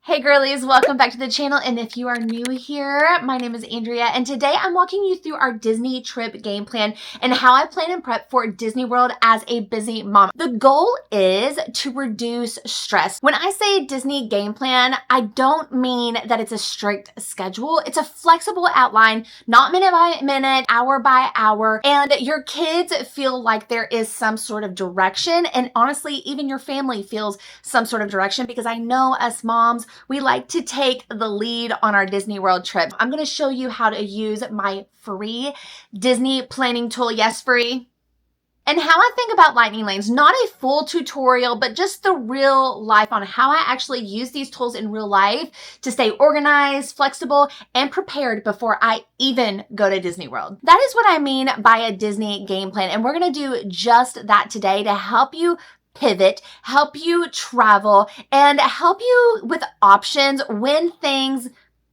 Hey girlies, welcome back to the channel, and if you are new here, my name is Andrea, and today I'm walking you through our Disney trip game plan and how I plan and prep for Disney World as a busy mom. The goal is to reduce stress. When I say Disney game plan, I don't mean that it's a strict schedule. It's a flexible outline, not minute by minute, hour by hour, and your kids feel like there is some sort of direction, and honestly, even your family feels some sort of direction, because I know us moms, we like to take the lead on our Disney World trip. I'm going to show you how to use my free Disney planning tool, yes, free, and how I think about lightning lanes. Not a full tutorial, but just the real life on how I actually use these tools in real life to stay organized, flexible, and prepared before I even go to Disney World. That is what I mean by a Disney game plan, and we're going to do just that today to help you pivot, help you travel, and help you with options when things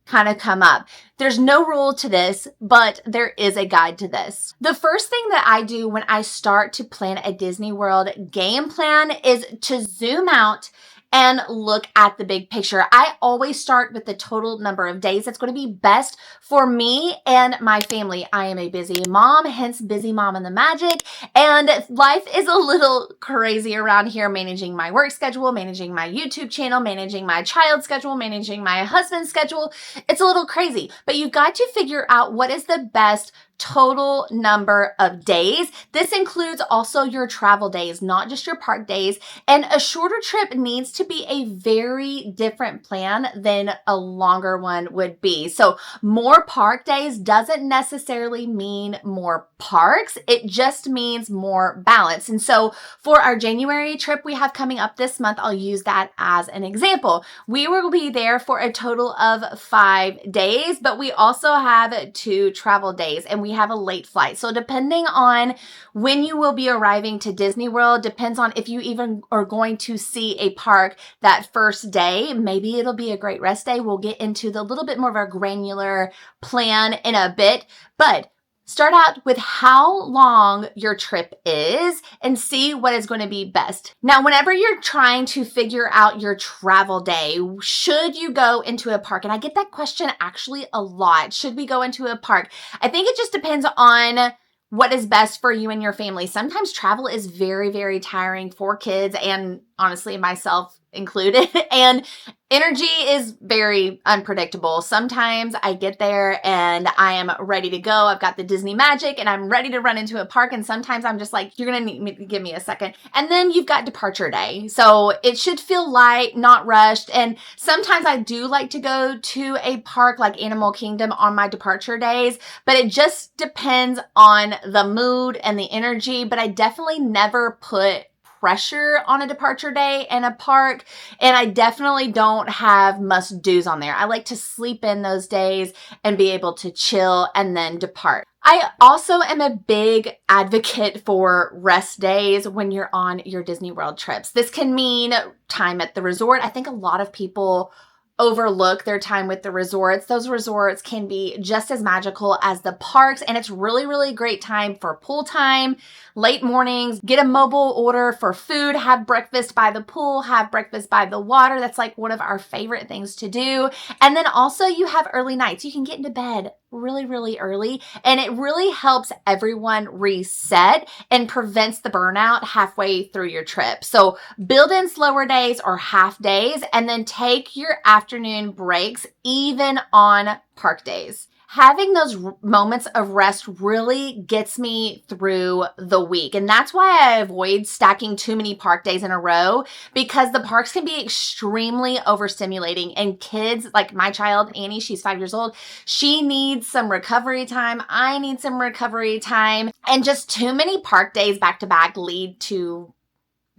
kind of come up. There's no rule to this, but there is a guide to this. The first thing that I do when I start to plan a Disney World game plan is to zoom out and look at the big picture. I always start with the total number of days that's going to be best for me and my family. I am a busy mom, hence busy mom and the magic. And life is a little crazy around here, managing my work schedule, managing my YouTube channel, managing my child schedule, managing my husband's schedule. It's a little crazy, but you've got to figure out what is the best total number of days. This includes also your travel days, not just your park days. And a shorter trip needs to be a very different plan than a longer one would be. So more park days doesn't necessarily mean more parks. It just means more balance. And so for our January trip we have coming up this month, I'll use that as an example. We will be there for a total of 5 days, but we also have 2 travel days, and we have a late flight. So depending on when you will be arriving to Disney World, depends on if you even are going to see a park that first day. Maybe it'll be a great rest day. We'll get into the little bit more of a granular plan in a bit, but start out with how long your trip is and see what is going to be best. Now, whenever you're trying to figure out your travel day, should you go into a park? And I get that question actually a lot. Should we go into a park? I think it just depends on what is best for you and your family. Sometimes travel is very, very tiring for kids, and honestly, myself included. And energy is very unpredictable. Sometimes I get there and I am ready to go. I've got the Disney magic and I'm ready to run into a park. And sometimes I'm just like, you're going to need me to give me a second. And then you've got departure day. So it should feel light, not rushed. And sometimes I do like to go to a park like Animal Kingdom on my departure days, but it just depends on the mood and the energy. But I definitely never put pressure on a departure day in a park, and I definitely don't have must-dos on there. I like to sleep in those days and be able to chill and then depart. I also am a big advocate for rest days when you're on your Disney World trips. This can mean time at the resort. I think a lot of people overlook their time with the resorts. Those resorts can be just as magical as the parks, and it's really, really great time for pool time, late mornings, get a mobile order for food, have breakfast by the pool, have breakfast by the water. That's like one of our favorite things to do. And then also you have early nights. You can get into bed really, really early, and it really helps everyone reset and prevents the burnout halfway through your trip. So build in slower days or half days, and then take your afternoon breaks even on park days. Having those moments of rest really gets me through the week. And that's why I avoid stacking too many park days in a row, because the parks can be extremely overstimulating. And kids, like my child, Annie, she's 5 years old. She needs some recovery time. I need some recovery time. And just too many park days back to back lead to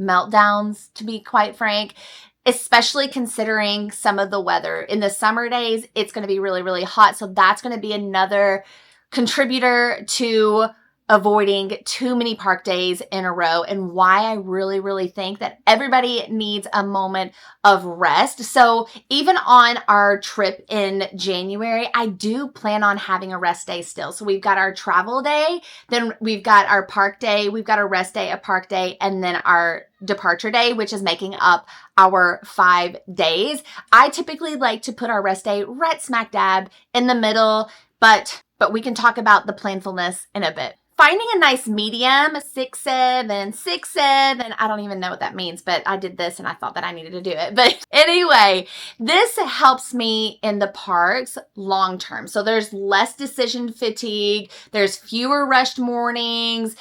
meltdowns, to be quite frank, especially considering some of the weather. In the summer days, it's going to be really, really hot. So that's going to be another contributor to avoiding too many park days in a row and why I really, really think that everybody needs a moment of rest. So even on our trip in January, I do plan on having a rest day still. So we've got our travel day, then we've got our park day, we've got a rest day, a park day, and then our departure day, which is making up our 5 days. I typically like to put our rest day right smack dab in the middle, but we can talk about the planfulness in a bit. Finding a nice medium, 6-7, 6-7, I don't even know what that means, but I did this and I thought that I needed to do it. But anyway, this helps me in the parks long term. So there's less decision fatigue, there's fewer rushed mornings.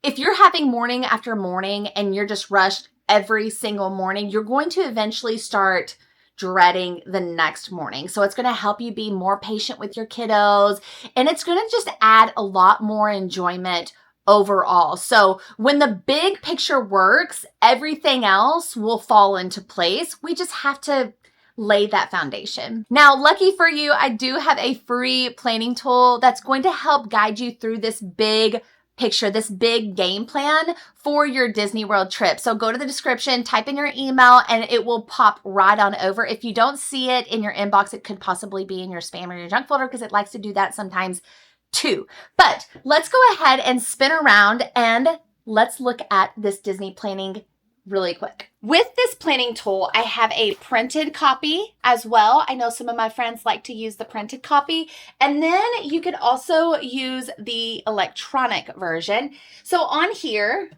If you're having morning after morning and you're just rushed every single morning, you're going to eventually start dreading the next morning. So it's going to help you be more patient with your kiddos, and it's going to just add a lot more enjoyment overall. So when the big picture works, everything else will fall into place. We just have to lay that foundation. Now, lucky for you, I do have a free planning tool that's going to help guide you through this big picture, this big game plan for your Disney World trip. So go to the description, type in your email, and it will pop right on over. If you don't see it in your inbox, it could possibly be in your spam or your junk folder because it likes to do that sometimes too. But let's go ahead and spin around and let's look at this Disney planning really quick. With this planning tool, I have a printed copy as well. I know some of my friends like to use the printed copy. And then you could also use the electronic version. So on here,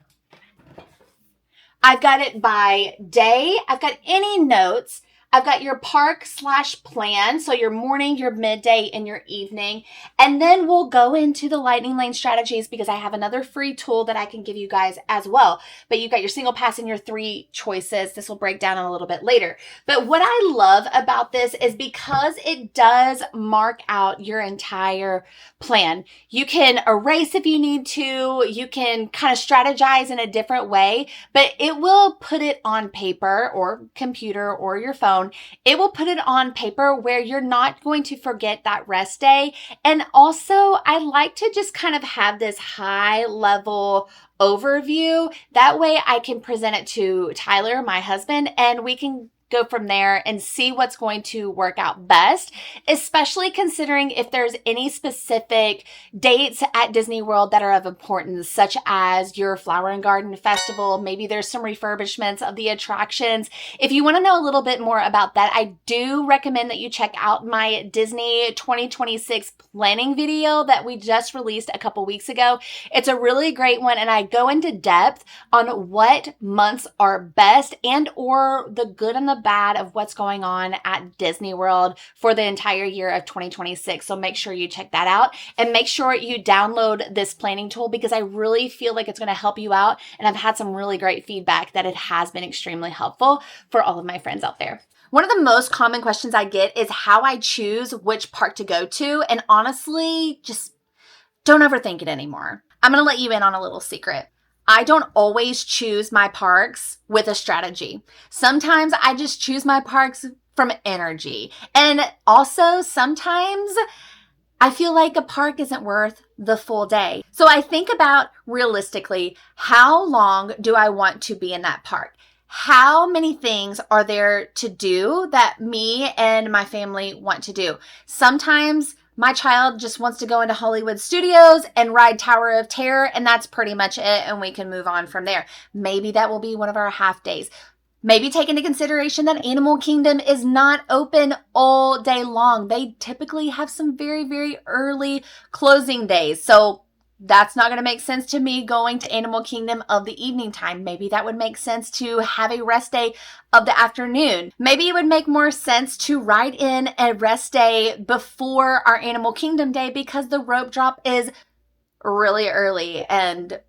I've got it by day. I've got any notes. I've got your park/plan, so your morning, your midday, and your evening. And then we'll go into the lightning lane strategies because I have another free tool that I can give you guys as well. But you've got your single pass and your 3 choices. This will break down a little bit later. But what I love about this is because it does mark out your entire plan. You can erase if you need to. You can kind of strategize in a different way, but it will put it on paper or computer or your phone. It will put it on paper where you're not going to forget that rest day. And also, I like to just kind of have this high level overview. That way I can present it to Tyler, my husband, and we can go from there and see what's going to work out best, especially considering if there's any specific dates at Disney World that are of importance, such as your Flower and Garden Festival. Maybe there's some refurbishments of the attractions. If you want to know a little bit more about that, I do recommend that you check out my Disney 2026 planning video that we just released a couple weeks ago. It's a really great one, and I go into depth on what months are best and or the good and the bad of what's going on at Disney World for the entire year of 2026. So make sure you check that out and make sure you download this planning tool because I really feel like it's going to help you out. And I've had some really great feedback that it has been extremely helpful for all of my friends out there. One of the most common questions I get is how I choose which park to go to. And honestly, just don't overthink it anymore. I'm going to let you in on a little secret. I don't always choose my parks with a strategy. Sometimes I just choose my parks from energy. And also sometimes I feel like a park isn't worth the full day. So I think about realistically, how long do I want to be in that park? How many things are there to do that me and my family want to do? Sometimes my child just wants to go into Hollywood Studios and ride Tower of Terror, and that's pretty much it, and we can move on from there. Maybe that will be one of our half days. Maybe take into consideration that Animal Kingdom is not open all day long. They typically have some very, very early closing days. So that's not going to make sense to me going to Animal Kingdom of the evening time. Maybe that would make sense to have a rest day of the afternoon. Maybe it would make more sense to ride in a rest day before our Animal Kingdom day because the rope drop is really early and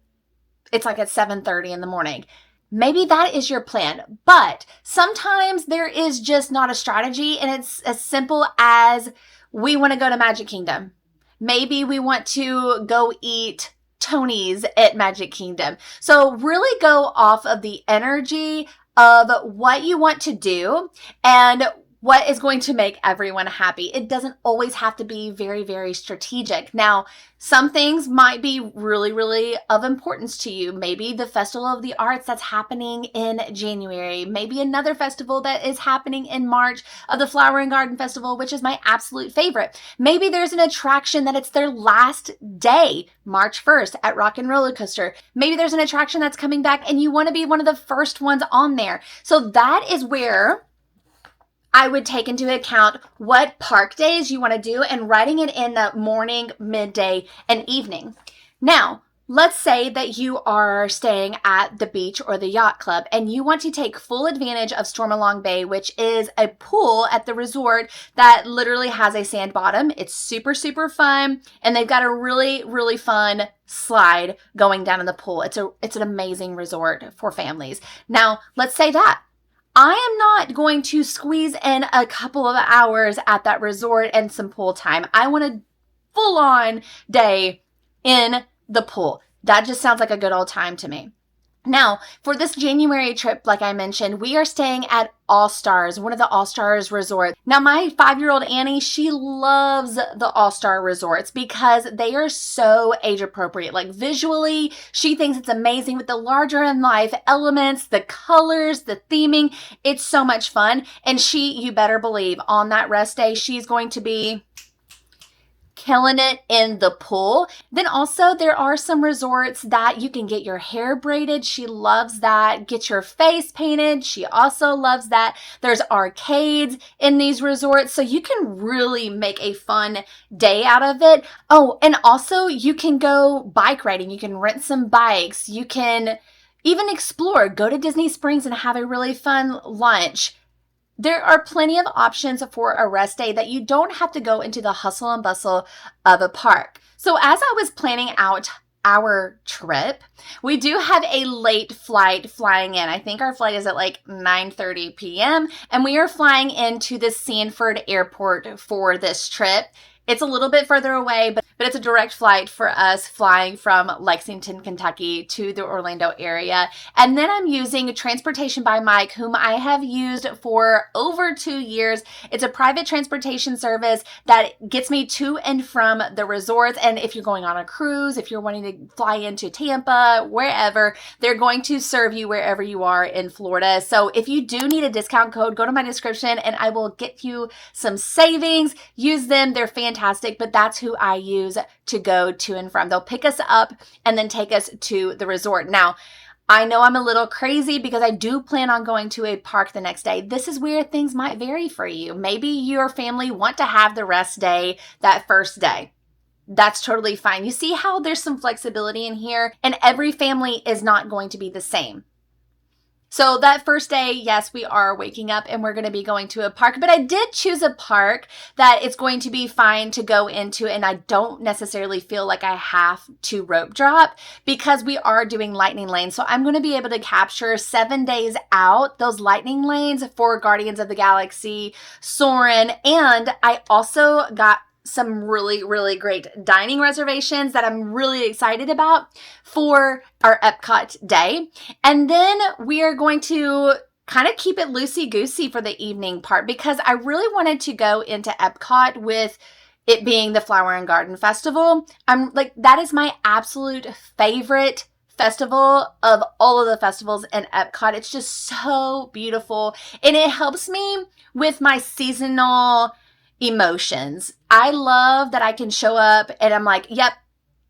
it's like at 7:30 in the morning. Maybe that is your plan, but sometimes there is just not a strategy and it's as simple as we want to go to Magic Kingdom. Maybe we want to go eat Tony's at Magic Kingdom. So really go off of the energy of what you want to do and what is going to make everyone happy. It doesn't always have to be very, very strategic. Now, some things might be really, really of importance to you. Maybe the Festival of the Arts that's happening in January. Maybe another festival that is happening in March of the Flower and Garden Festival, which is my absolute favorite. Maybe there's an attraction that it's their last day, March 1st at Rock and Roller Coaster. Maybe there's an attraction that's coming back and you want to be one of the first ones on there. So that is where I would take into account what park days you want to do and writing it in the morning, midday, and evening. Now, let's say that you are staying at the beach or the yacht club and you want to take full advantage of Stormalong Bay, which is a pool at the resort that literally has a sand bottom. It's super, super fun. And they've got a really, really fun slide going down in the pool. It's an amazing resort for families. Now, let's say that I am not going to squeeze in a couple of hours at that resort and some pool time. I want a full-on day in the pool. That just sounds like a good old time to me. Now, for this January trip, like I mentioned, we are staying at All Stars, one of the All Stars resorts. Now, my 5-year-old Annie, she loves the All Star resorts because they are so age appropriate. Like visually, she thinks it's amazing with the larger in life elements, the colors, the theming. It's so much fun. And you better believe, on that rest day, she's going to be killing it in the pool. Then also there are some resorts that you can get your hair braided. She loves that. Get your face painted. She also loves that. There's arcades in these resorts, so you can really make a fun day out of it. Oh, and also you can go bike riding. You can rent some bikes. You can even explore, go to Disney Springs and have a really fun lunch. There are plenty of options for a rest day that you don't have to go into the hustle and bustle of a park. So as I was planning out our trip, we do have a late flight flying in. I think our flight is at like 9:30 p.m. and we are flying into the Sanford Airport for this trip. It's a little bit further away, but it's a direct flight for us flying from Lexington, Kentucky to the Orlando area. And then I'm using Transportation by Mike, whom I have used for over 2 years. It's a private transportation service that gets me to and from the resorts. And if you're going on a cruise, if you're wanting to fly into Tampa, wherever, they're going to serve you wherever you are in Florida. So if you do need a discount code, go to my description and I will get you some savings. Use them. They're fantastic. But that's who I use to go to and from. They'll pick us up and then take us to the resort. Now, I know I'm a little crazy because I do plan on going to a park the next day. This is where things might vary for you. Maybe your family want to have the rest day that first day. That's totally fine. You see how there's some flexibility in here, and every family is not going to be the same. So that first day, yes, we are waking up and we're going to be going to a park, but I did choose a park that it's going to be fine to go into, and I don't necessarily feel like I have to rope drop because we are doing lightning lanes. So I'm going to be able to capture 7 days out those lightning lanes for Guardians of the Galaxy, Soarin', and I also got some really, really great dining reservations that I'm really excited about for our Epcot day. And then we are going to kind of keep it loosey-goosey for the evening part because I really wanted to go into Epcot with it being the Flower and Garden Festival. I'm like, that is my absolute favorite festival of all of the festivals in Epcot. It's just so beautiful and it helps me with my seasonal emotions. I love that I can show up and I'm like, yep,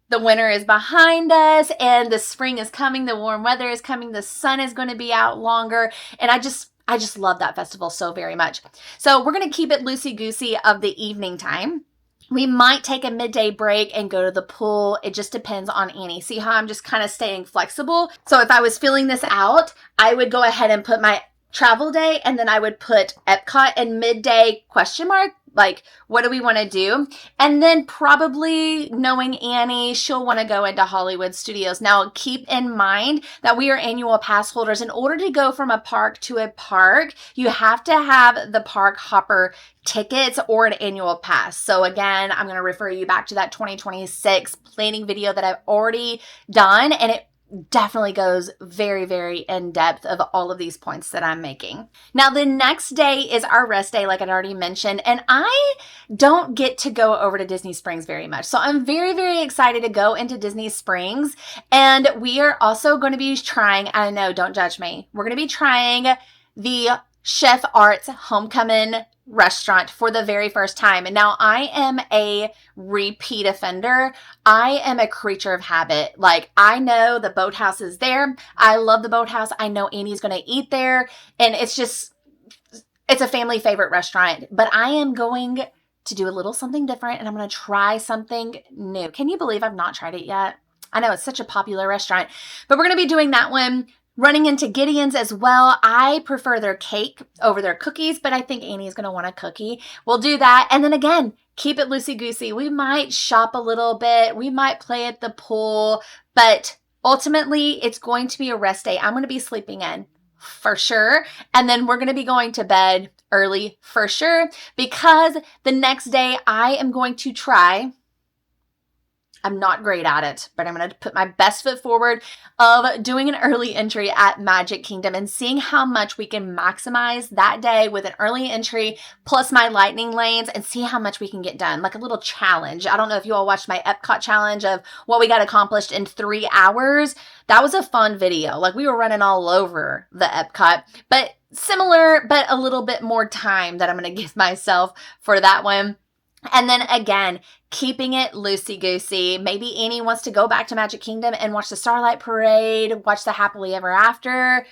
the winter is behind us and the spring is coming, the warm weather is coming, the sun is going to be out longer. And I just love that festival so very much. So we're going to keep it loosey-goosey of the evening time. We might take a midday break and go to the pool. It just depends on Annie. See how I'm just kind of staying flexible? So if I was filling this out, I would go ahead and put my travel day and then I would put Epcot and midday question mark. Like, what do we want to do? And then probably knowing Annie, she'll want to go into Hollywood Studios. Now, keep in mind that we are annual pass holders. In order to go from a park to a park, you have to have the park hopper tickets or an annual pass. So again, I'm going to refer you back to that 2026 planning video that I've already done. And definitely goes very, very in depth of all of these points that I'm making. Now, the next day is our rest day, like I'd already mentioned, and I don't get to go over to Disney Springs very much. So I'm very, very excited to go into Disney Springs. And we are also going to be trying, I know, don't judge me, we're going to be trying the Chef Arts Homecoming restaurant for the very first time. And now I am a repeat offender. I am a creature of habit. Like, I know the boathouse is there. I love the boathouse. I know Annie's going to eat there. And it's a family favorite restaurant. But I am going to do a little something different, and I'm going to try something new. Can you believe I've not tried it yet? I know it's such a popular restaurant, but we're going to be doing that one. Running into Gideon's as well. I prefer their cake over their cookies, but I think Annie's going to want a cookie. We'll do that. And then again, keep it loosey-goosey. We might shop a little bit. We might play at the pool, but ultimately it's going to be a rest day. I'm going to be sleeping in for sure. And then we're going to be going to bed early for sure, because the next day I am going to try. I'm not great at it, but I'm going to put my best foot forward of doing an early entry at Magic Kingdom and seeing how much we can maximize that day with an early entry plus my lightning lanes, and see how much we can get done. Like a little challenge. I don't know if you all watched my Epcot challenge of what we got accomplished in 3 hours. That was a fun video. Like, we were running all over the Epcot, but similar, but a little bit more time that I'm going to give myself for that one. And then again, keeping it loosey-goosey. Maybe Annie wants to go back to Magic Kingdom and watch the Starlight Parade, watch the Happily Ever After.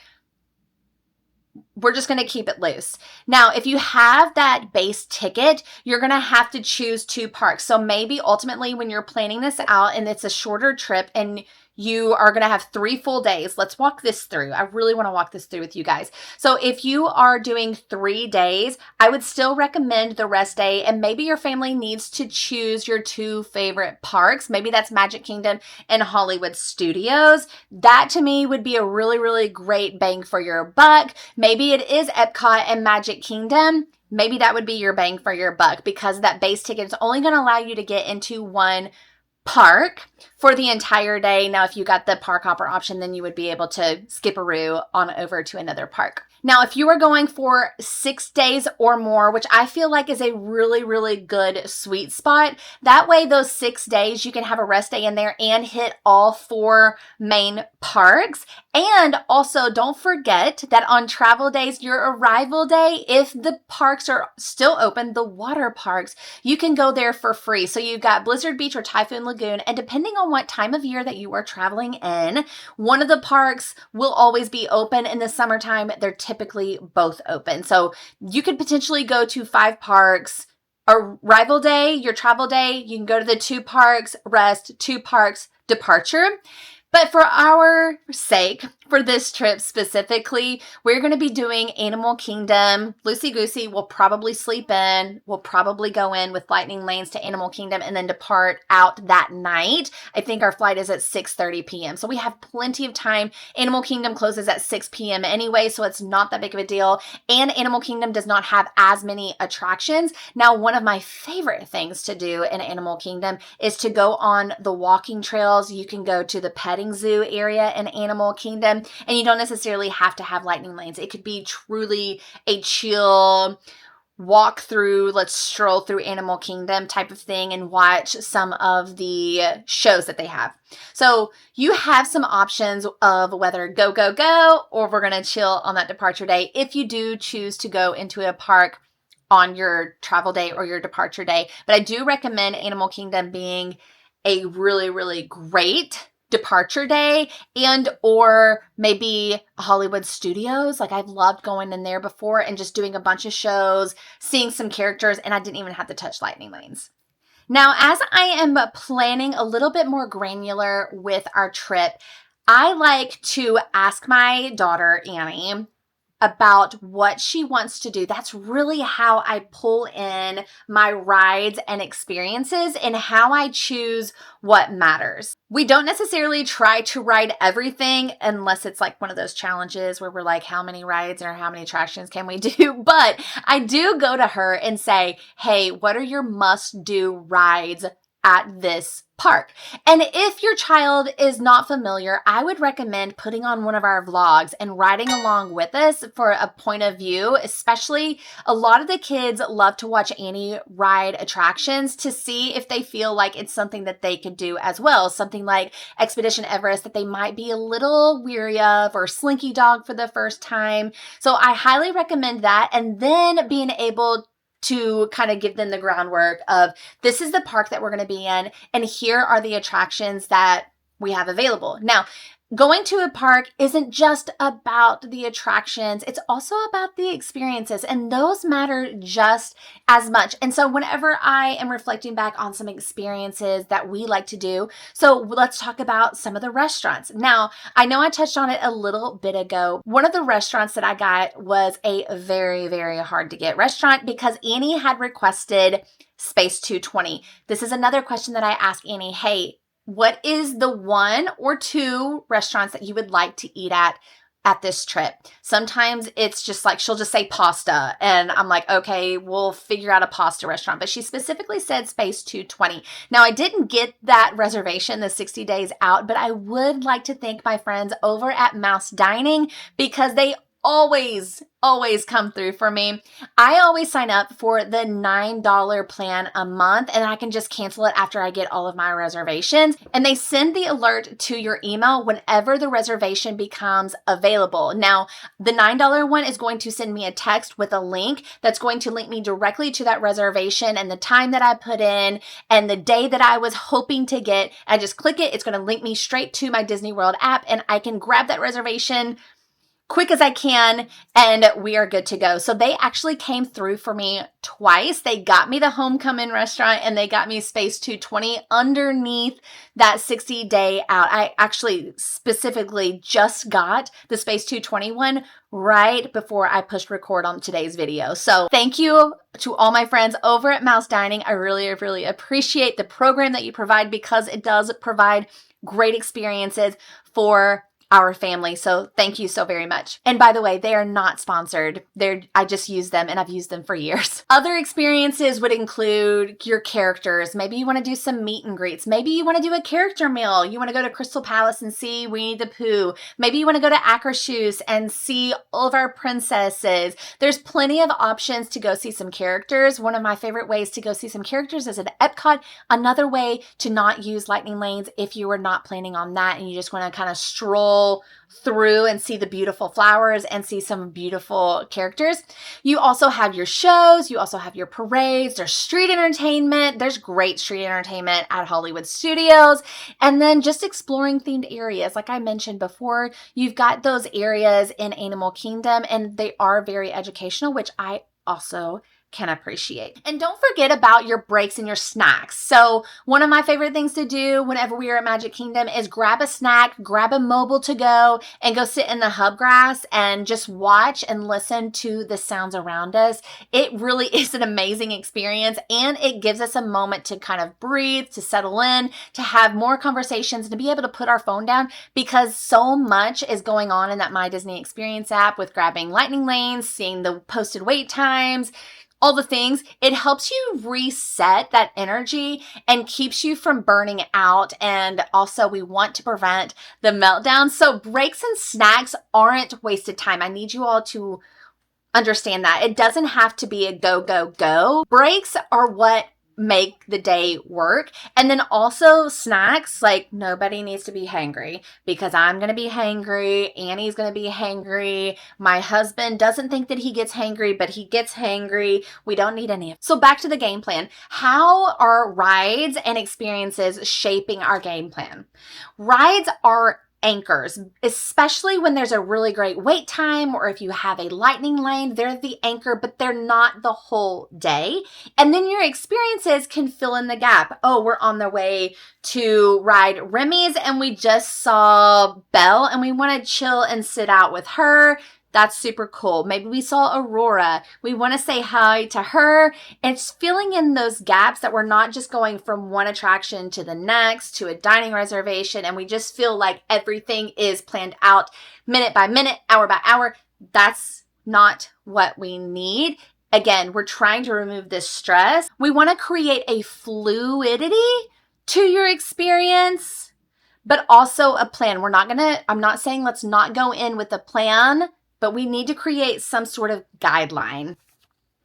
We're just going to keep it loose. Now, if you have that base ticket, you're going to have to choose 2 parks. So maybe ultimately when you're planning this out and it's a shorter trip and you are going to have 3 full days. Let's walk this through. I really want to walk this through with you guys. So if you are doing 3 days, I would still recommend the rest day, and maybe your family needs to choose your 2 favorite parks. Maybe that's Magic Kingdom and Hollywood Studios. That to me would be a really, really great bang for your buck. Maybe it is Epcot and Magic Kingdom. Maybe that would be your bang for your buck, because that base ticket is only going to allow you to get into 1 park for the entire day. Now, if you got the park hopper option, then you would be able to skip-a-roo on over to another park. Now, if you are going for 6 days or more, which I feel like is a really, really good sweet spot, that way those 6 days you can have a rest day in there and hit all 4 main parks. And also, don't forget that on travel days, your arrival day, if the parks are still open, the water parks, you can go there for free. So you've got Blizzard Beach or Typhoon Lagoon, and depending on what time of year that you are traveling in, one of the parks will always be open. In the summertime, they're typically both open. So you could potentially go to 5 parks. Arrival day, your travel day, you can go to the 2 parks, rest, 2 parks, departure. But for our sake, for this trip specifically, we're going to be doing Animal Kingdom, loosey-goosey. We'll probably sleep in. We'll probably go in with lightning lanes to Animal Kingdom and then depart out that night. I think our flight is at 6:30 p.m. So we have plenty of time. Animal Kingdom closes at 6 p.m. anyway, so it's not that big of a deal. And Animal Kingdom does not have as many attractions. Now, one of my favorite things to do in Animal Kingdom is to go on the walking trails. You can go to the petting zoo area in Animal Kingdom, and you don't necessarily have to have lightning lanes. It could be truly a chill walk through, let's stroll through Animal Kingdom type of thing and watch some of the shows that they have. So you have some options of whether go, go, go, or we're going to chill on that departure day if you do choose to go into a park on your travel day or your departure day. But I do recommend Animal Kingdom being a really, really great departure day, and or maybe Hollywood Studios. Like, I've loved going in there before and just doing a bunch of shows, seeing some characters, and I didn't even have to touch lightning lanes. Now, as I am planning a little bit more granular with our trip, I like to ask my daughter, Annie, about what she wants to do. That's really how I pull in my rides and experiences and how I choose what matters. We don't necessarily try to ride everything unless it's like one of those challenges where we're like, how many rides or how many attractions can we do? But I do go to her and say, hey, what are your must-do rides at this park. And if your child is not familiar, I would recommend putting on one of our vlogs and riding along with us for a point of view. Especially a lot of the kids love to watch Annie ride attractions to see if they feel like it's something that they could do as well. Something like Expedition Everest that they might be a little weary of, or Slinky Dog for the first time. So I highly recommend that. And then being able to kind of give them the groundwork of, this is the park that we're going to be in, and here are the attractions that we have available. Now, going to a park isn't just about the attractions, it's also about the experiences, and those matter just as much. And so whenever I am reflecting back on some experiences that we like to do, so let's talk about some of the restaurants. Now, I know I touched on it a little bit ago. One of the restaurants that I got was a very, very hard to get restaurant because Annie had requested Space 220. This is another question that I ask Annie. Hey, what is the one or two restaurants that you would like to eat at this trip? Sometimes it's just like, she'll just say pasta. And I'm like, okay, we'll figure out a pasta restaurant. But she specifically said Space 220. Now, I didn't get that reservation the 60 days out, but I would like to thank my friends over at Mouse Dining because they always come through for me. I always sign up for the $9 plan a month, and I can just cancel it after I get all of my reservations. And they send the alert to your email whenever the reservation becomes available. Now, the $9 one is going to send me a text with a link that's going to link me directly to that reservation and the time that I put in and the day that I was hoping to get. I just click it. It's going to link me straight to my Disney World app, and I can grab that reservation quick as I can, and we are good to go. So they actually came through for me twice. They got me the Homecoming restaurant and they got me Space 220 underneath that 60-day out. I actually specifically just got the Space 221 right before I pushed record on today's video. So thank you to all my friends over at Mouse Dining. I really, really appreciate the program that you provide because it does provide great experiences for our family. So thank you so very much. And by the way, they are not sponsored. I just use them and I've used them for years. Other experiences would include your characters. Maybe you want to do some meet and greets. Maybe you want to do a character meal. You want to go to Crystal Palace and see Winnie the Pooh. Maybe you want to go to Akershus and see all of our princesses. There's plenty of options to go see some characters. One of my favorite ways to go see some characters is at Epcot. Another way to not use lightning lanes if you were not planning on that and you just want to kind of stroll through and see the beautiful flowers and see some beautiful characters. You also have your shows, you also have your parades, there's street entertainment, there's great street entertainment at Hollywood Studios, and then just exploring themed areas. Like I mentioned before, you've got those areas in Animal Kingdom and they are very educational, which I also can appreciate. And don't forget about your breaks and your snacks. So one of my favorite things to do whenever we are at Magic Kingdom is grab a snack, grab a mobile to go, and go sit in the hub grass and just watch and listen to the sounds around us. It really is an amazing experience, and it gives us a moment to kind of breathe, to settle in, to have more conversations, and to be able to put our phone down because so much is going on in that My Disney Experience app with grabbing lightning lanes, seeing the posted wait times, all the things. It helps you reset that energy and keeps you from burning out. And also we want to prevent the meltdown. So breaks and snacks aren't wasted time. I need you all to understand that. It doesn't have to be a go, go, go. Breaks are what make the day work. And then also snacks, like nobody needs to be hangry because I'm going to be hangry. Annie's going to be hangry. My husband doesn't think that he gets hangry, but he gets hangry. We don't need any of it. So back to the game plan. How are rides and experiences shaping our game plan? Rides are anchors, especially when there's a really great wait time or if you have a lightning lane, they're the anchor, but they're not the whole day. And then your experiences can fill in the gap. Oh, we're on the way to ride Remy's and we just saw Belle and we want to chill and sit out with her. That's super cool. Maybe we saw Aurora. We want to say hi to her. It's filling in those gaps that we're not just going from one attraction to the next, to a dining reservation, and we just feel like everything is planned out minute by minute, hour by hour. That's not what we need. Again, we're trying to remove this stress. We want to create a fluidity to your experience, but also a plan. I'm not saying let's not go in with a plan, but we need to create some sort of guideline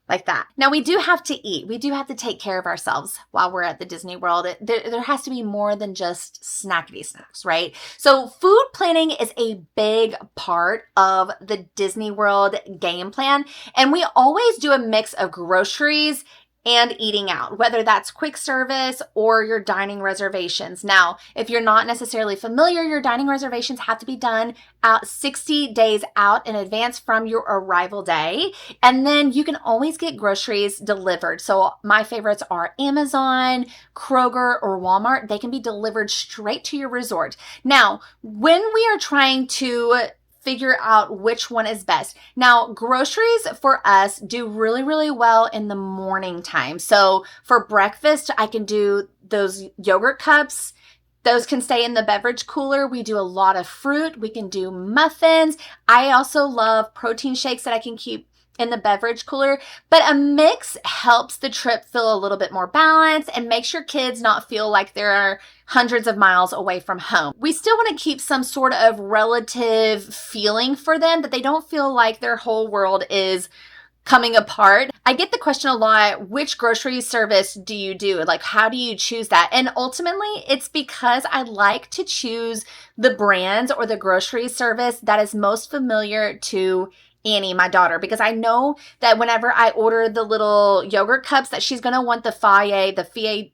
like that. Now, we do have to eat. We do have to take care of ourselves while we're at the Disney World. There has to be more than just snackety snacks, right? So food planning is a big part of the Disney World game plan. And we always do a mix of groceries and eating out, whether that's quick service or your dining reservations. Now, if you're not necessarily familiar, your dining reservations have to be done 60 days out in advance from your arrival day. And then you can always get groceries delivered. So my favorites are Amazon, Kroger, or Walmart. They can be delivered straight to your resort. Now, when we are trying to figure out which one is best. Now, groceries for us do really, really well in the morning time. So for breakfast, I can do those yogurt cups. Those can stay in the beverage cooler. We do a lot of fruit. We can do muffins. I also love protein shakes that I can keep in the beverage cooler, but a mix helps the trip feel a little bit more balanced and makes your kids not feel like they're hundreds of miles away from home. We still want to keep some sort of relative feeling for them, that they don't feel like their whole world is coming apart. I get the question a lot, which grocery service do you do? Like, how do you choose that? And ultimately, it's because I like to choose the brands or the grocery service that is most familiar to Annie, my daughter, because I know that whenever I order the little yogurt cups that she's going to want the Fage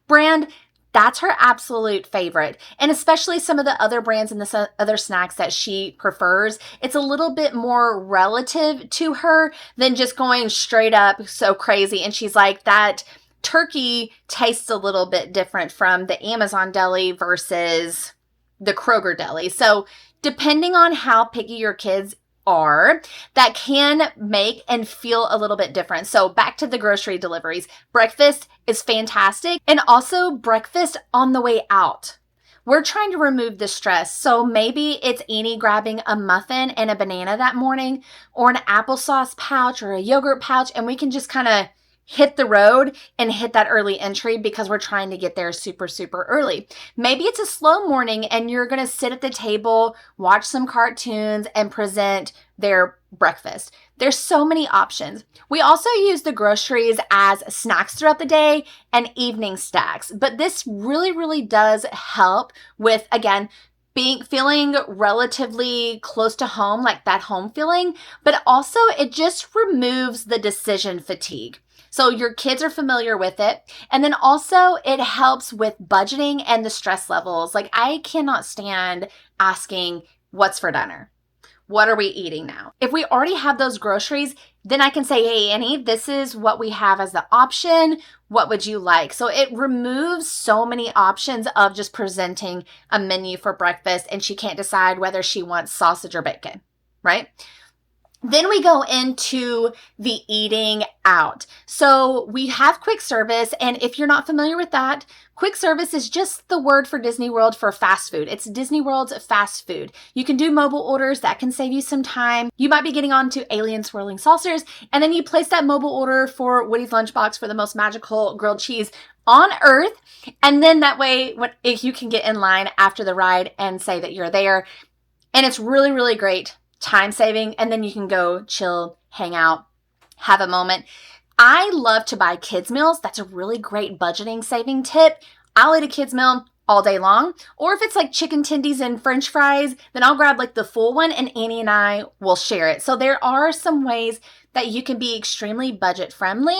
brand. That's her absolute favorite. And especially some of the other brands and the other snacks that she prefers, it's a little bit more relative to her than just going straight up so crazy. And she's like, that turkey tastes a little bit different from the Amazon deli versus the Kroger deli. So depending on how picky your kids are, that can make and feel a little bit different. So back to the grocery deliveries. Breakfast is fantastic. And also breakfast on the way out. We're trying to remove the stress. So maybe it's Annie grabbing a muffin and a banana that morning, or an applesauce pouch or a yogurt pouch, and we can just kind of hit the road and hit that early entry because we're trying to get there super, super early. Maybe it's a slow morning and you're going to sit at the table, watch some cartoons, and present their breakfast. There's so many options. We also use the groceries as snacks throughout the day and evening snacks, but this really, really does help with, again, feeling relatively close to home, like that home feeling, but also it just removes the decision fatigue. So your kids are familiar with it. And then also it helps with budgeting and the stress levels. Like, I cannot stand asking, what's for dinner? What are we eating now? If we already have those groceries, then I can say, hey, Annie, this is what we have as the option. What would you like? So it removes so many options of just presenting a menu for breakfast and she can't decide whether she wants sausage or bacon, right? Then we go into the eating out. So we have quick service. And if you're not familiar with that, quick service is just the word for Disney World for fast food. It's Disney World's fast food. You can do mobile orders. That can save you some time. You might be getting on to Alien Swirling Saucers, and then you place that mobile order for Woody's Lunchbox for the most magical grilled cheese on Earth. And then that way, if you can get in line after the ride and say that you're there. And it's really, really great. Time saving, and then you can go chill, hang out, have a moment. I love to buy kids meals. That's a really great budgeting saving tip. I'll eat a kids meal all day long. Or if it's like chicken tendies and french fries, then I'll grab like the full one and Annie and I will share it. So there are some ways that you can be extremely budget friendly,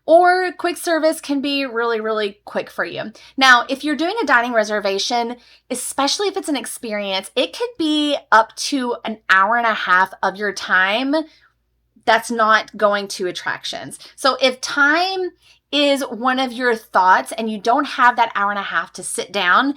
or quick service can be really, really quick for you. Now, if you're doing a dining reservation, especially if it's an experience, it could be up to an hour and a half of your time that's not going to attractions. So if time is one of your thoughts and you don't have that hour and a half to sit down,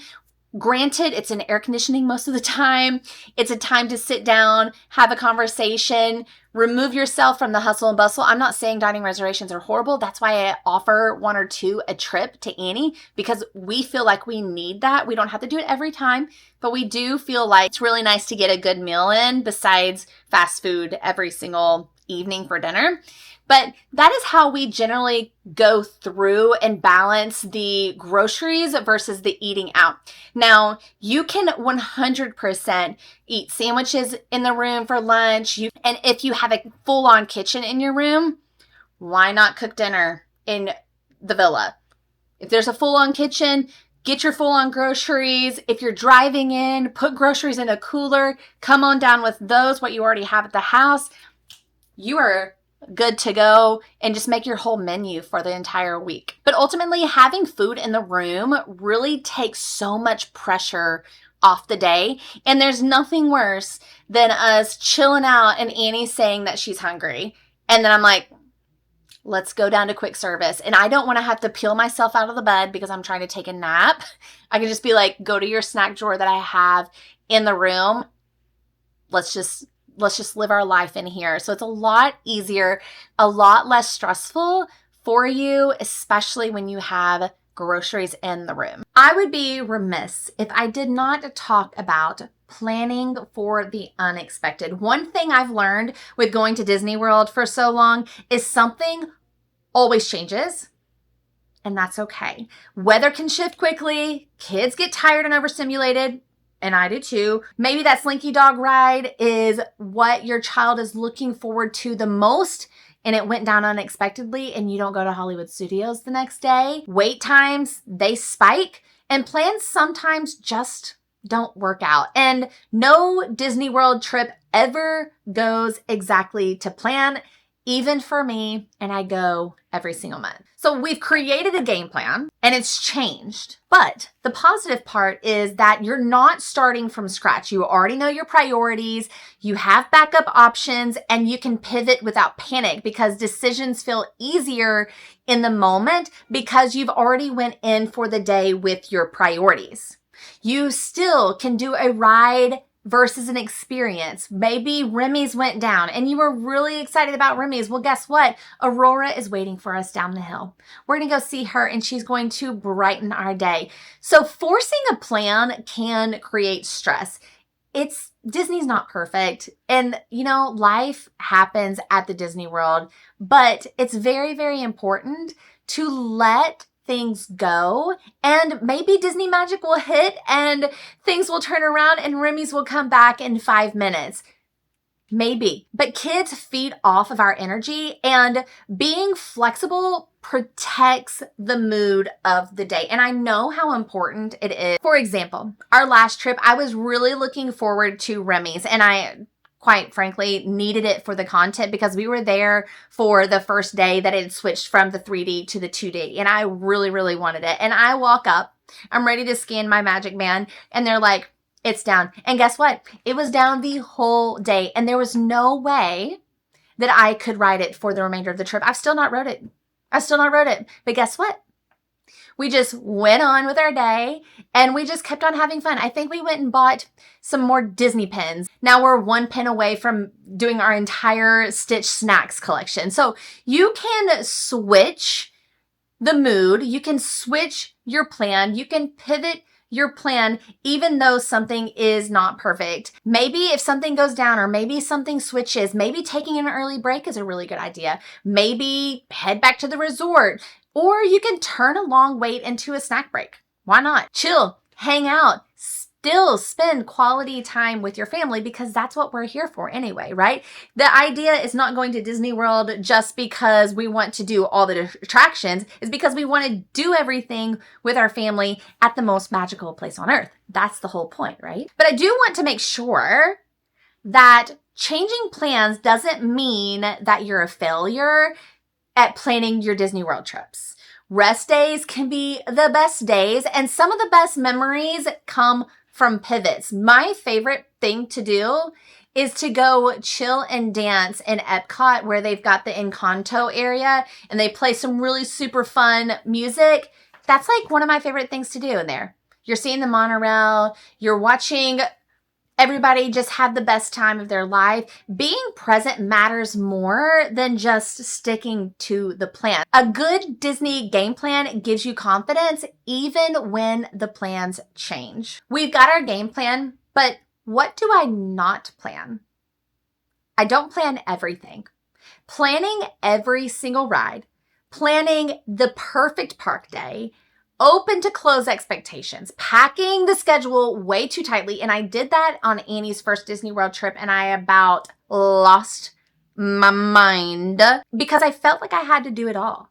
granted, it's in air conditioning most of the time. It's a time to sit down, have a conversation, remove yourself from the hustle and bustle. I'm not saying dining reservations are horrible. That's why I offer one or two a trip to Annie, because we feel like we need that. We don't have to do it every time, but we do feel like it's really nice to get a good meal in besides fast food every single evening for dinner. But that is how we generally go through and balance the groceries versus the eating out. Now, you can 100% eat sandwiches in the room for lunch. And if you have a full-on kitchen in your room, why not cook dinner in the villa? If there's a full-on kitchen, get your full-on groceries. If you're driving in, put groceries in a cooler. Come on down with those, what you already have at the house. You are good to go, and just make your whole menu for the entire week. But ultimately, having food in the room really takes so much pressure off the day. And there's nothing worse than us chilling out and Annie saying that she's hungry. And then I'm like, let's go down to quick service. And I don't want to have to peel myself out of the bed because I'm trying to take a nap. I can just be like, go to your snack drawer that I have in the room. Let's just live our life in here. So it's a lot easier, a lot less stressful for you, especially when you have groceries in the room. I would be remiss if I did not talk about planning for the unexpected. One thing I've learned with going to Disney World for so long is something always changes. And that's okay. Weather can shift quickly. Kids get tired and overstimulated. And I do too. Maybe that Slinky Dog ride is what your child is looking forward to the most, and it went down unexpectedly and you don't go to Hollywood Studios the next day. Wait times, they spike, and plans sometimes just don't work out. And no Disney World trip ever goes exactly to plan, even for me, and I go every single month. So we've created a game plan and it's changed. But the positive part is that you're not starting from scratch. You already know your priorities, you have backup options, and you can pivot without panic because decisions feel easier in the moment because you've already went in for the day with your priorities. You still can do a ride versus an experience. Maybe Remy's went down and you were really excited about Remy's. Well, guess what? Aurora is waiting for us down the hill. We're going to go see her and she's going to brighten our day. So forcing a plan can create stress. Disney's not perfect. And life happens at the Disney World, but it's very, very important to let things go, and maybe Disney magic will hit and things will turn around and Remy's will come back in 5 minutes. Maybe. But kids feed off of our energy, and being flexible protects the mood of the day. And I know how important it is. For example, our last trip, I was really looking forward to Remy's, and I quite frankly, needed it for the content because we were there for the first day that it had switched from the 3D to the 2D. And I really, really wanted it. And I walk up, I'm ready to scan my Magic Band, and they're like, it's down. And guess what? It was down the whole day. And there was no way that I could ride it for the remainder of the trip. I've still not rode it. But guess what? We just went on with our day and we just kept on having fun. I think we went and bought some more Disney pins. Now we're 1 pin away from doing our entire Stitch snacks collection. So you can switch the mood. You can switch your plan. You can pivot your plan even though something is not perfect. Maybe if something goes down or maybe something switches, maybe taking an early break is a really good idea. Maybe head back to the resort. Or you can turn a long wait into a snack break. Why not? Chill, hang out, still spend quality time with your family because that's what we're here for anyway, right? The idea is not going to Disney World just because we want to do all the attractions. It's because we want to do everything with our family at the most magical place on earth. That's the whole point, right? But I do want to make sure that changing plans doesn't mean that you're a failure at planning your Disney World trips. Rest days can be the best days, and some of the best memories come from pivots. My favorite thing to do is to go chill and dance in Epcot where they've got the Encanto area and they play some really super fun music. That's like one of my favorite things to do in there. You're seeing the monorail, you're watching everybody just have the best time of their life. Being present matters more than just sticking to the plan. A good Disney game plan gives you confidence even when the plans change. We've got our game plan, but what do I not plan? I don't plan everything. planning every single ride, planning the perfect park day, open to close expectations, packing the schedule way too tightly. And I did that on Annie's first Disney World trip, and I about lost my mind because I felt like I had to do it all.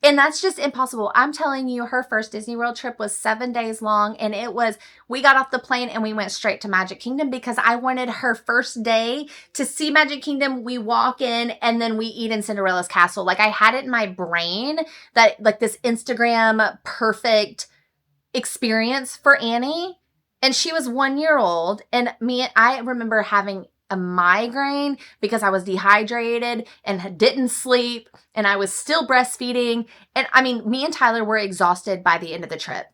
And that's just impossible. I'm telling you, her first Disney World trip was 7 days long, and we got off the plane and we went straight to Magic Kingdom because I wanted her first day to see Magic Kingdom. We walk in and then we eat in Cinderella's castle. Like, I had it in my brain that like this Instagram perfect experience for Annie. And she was 1 year old, and I remember having a migraine because I was dehydrated and didn't sleep, and I was still breastfeeding. And I mean, me and Tyler were exhausted by the end of the trip.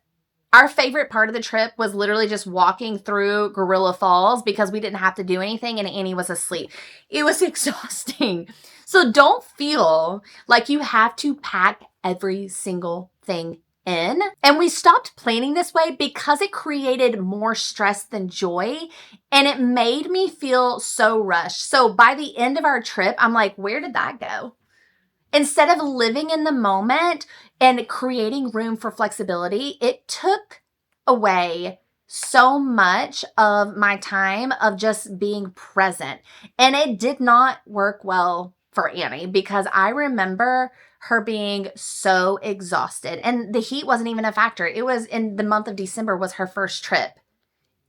Our favorite part of the trip was literally just walking through Gorilla Falls because we didn't have to do anything and Annie was asleep. It was exhausting. So don't feel like you have to pack every single thing in. And we stopped planning this way because it created more stress than joy, and it made me feel so rushed. So by the end of our trip, I'm like, where did that go? Instead of living in the moment and creating room for flexibility, it took away so much of my time of just being present. And it did not work well for Annie because I remember her being so exhausted, and the heat wasn't even a factor. It was in the month of December was her first trip.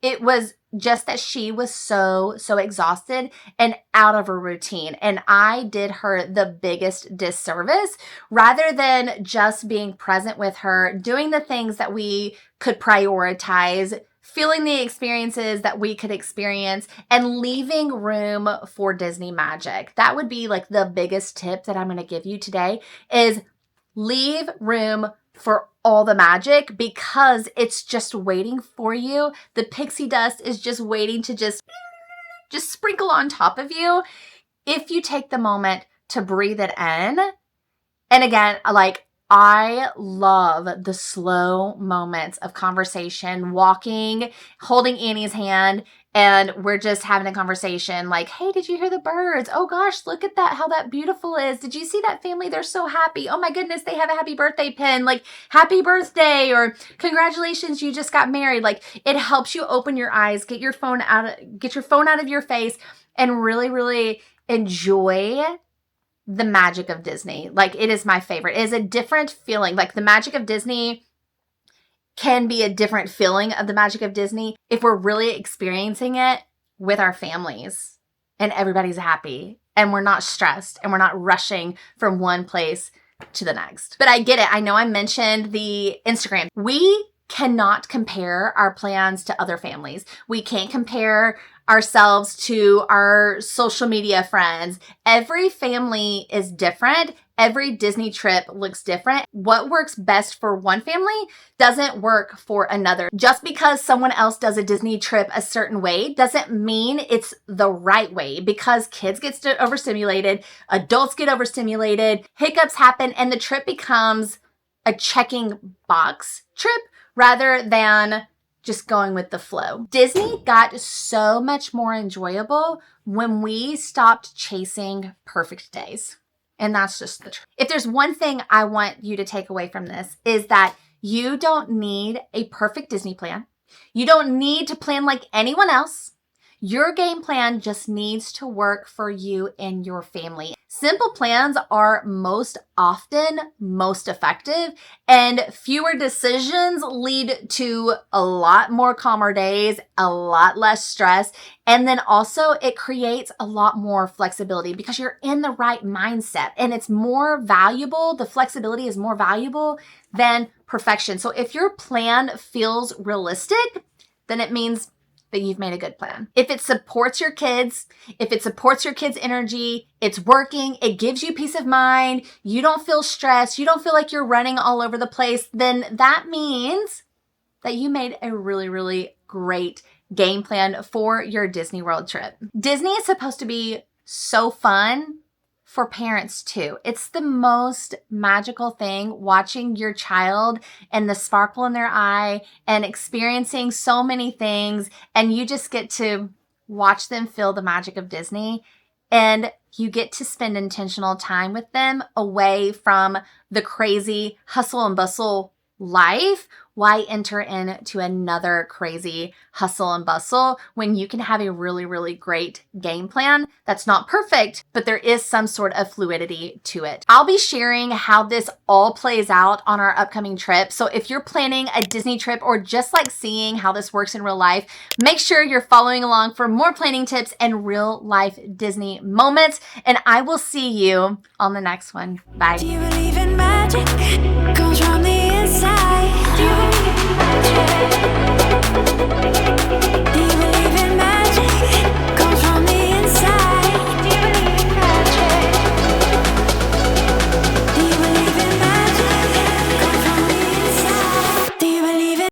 It was just that she was so exhausted and out of her routine. And I did her the biggest disservice rather than just being present with her, doing the things that we could prioritize, feeling the experiences that we could experience, and leaving room for Disney magic. That would be like the biggest tip that I'm going to give you today is leave room for all the magic because it's just waiting for you. The pixie dust is just waiting to just sprinkle on top of you if you take the moment to breathe it in. And again, like, I love the slow moments of conversation, walking, holding Annie's hand, and we're just having a conversation like, hey, did you hear the birds? Oh gosh, look at that, how that beautiful is. Did you see that family? They're so happy. Oh my goodness, they have a happy birthday pin, like happy birthday, or congratulations, you just got married. Like, it helps you open your eyes, get your phone out of your face, and really, really enjoy the magic of Disney. Like, it is my favorite. It is a different feeling. Like, the magic of Disney can be a different feeling of the magic of Disney if we're really experiencing it with our families and everybody's happy and we're not stressed and we're not rushing from one place to the next. But I get it. I know I mentioned the Instagram. We cannot compare our plans to other families. We can't compare ourselves to our social media friends. Every family is different. Every Disney trip looks different. What works best for one family doesn't work for another. Just because someone else does a Disney trip a certain way doesn't mean it's the right way, because kids get overstimulated, adults get overstimulated, hiccups happen, and the trip becomes a checking box trip rather than just going with the flow. Disney got so much more enjoyable when we stopped chasing perfect days. And that's just the truth. If there's one thing I want you to take away from this, is that you don't need a perfect Disney plan. You don't need to plan like anyone else. Your game plan just needs to work for you and your family. Simple plans are most often most effective, and fewer decisions lead to a lot more calmer days, a lot less stress, and then also it creates a lot more flexibility because you're in the right mindset, and it's more valuable. The flexibility is more valuable than perfection. So if your plan feels realistic, then it means that you've made a good plan. If it supports your kids, if it supports your kids' energy, it's working, it gives you peace of mind, you don't feel stressed, you don't feel like you're running all over the place, then that means that you made a really, really great game plan for your Disney World trip. Disney is supposed to be so fun for parents too. It's the most magical thing, watching your child and the sparkle in their eye and experiencing so many things, and you just get to watch them feel the magic of Disney. and you get to spend intentional time with them away from the crazy hustle and bustle life. Why enter into another crazy hustle and bustle when you can have a really, really great game plan that's not perfect, but there is some sort of fluidity to it. I'll be sharing how this all plays out on our upcoming trip. So if you're planning a Disney trip or just like seeing how this works in real life, make sure you're following along for more planning tips and real life Disney moments. And I will see you on the next one. Bye. Do you believe in magic? Comes from the inside. Do you believe in magic? Do you believe in magic?